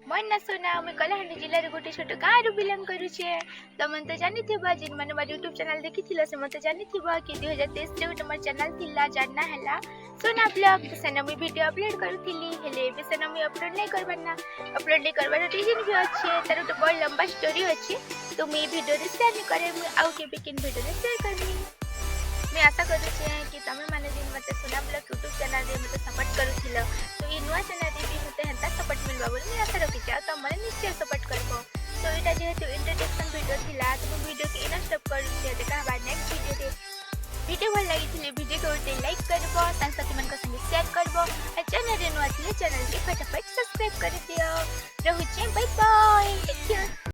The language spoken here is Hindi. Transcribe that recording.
मोर ना सोना मुई कलाहांडी जिल्लार गोटे छोट गाँव बिलंग करुचे। तमन तो जानिथिबा जिन माने मोर यूट्यूब चैनल देखिथिलो से मते जानिथिबा कि 2023 रे गोटे मोर चैनल थिला जानना हैला सोना ब्लॉग सेना मुई वीडियो अपलोड करूथिली हेले बे सेना मुई अपलोड नै करबाना अपलोड नै करबार रीजन भी अछि तार गोटे बड़ लंबा स्टोरी अछि तो मुई वीडियो रे शेयर नै करे मुई आउ केबे किन वीडियो रे शेयर करमी। मैं आशा करुचे कि तमे माने जिन मते सोना ब्लॉग यूट्यूब चैनल रे मते सपोर्ट करूथिलो तो ई नुवा चैनल रे भी मते हेता सपोर्ट मिलबा बोली आशा रखिचे।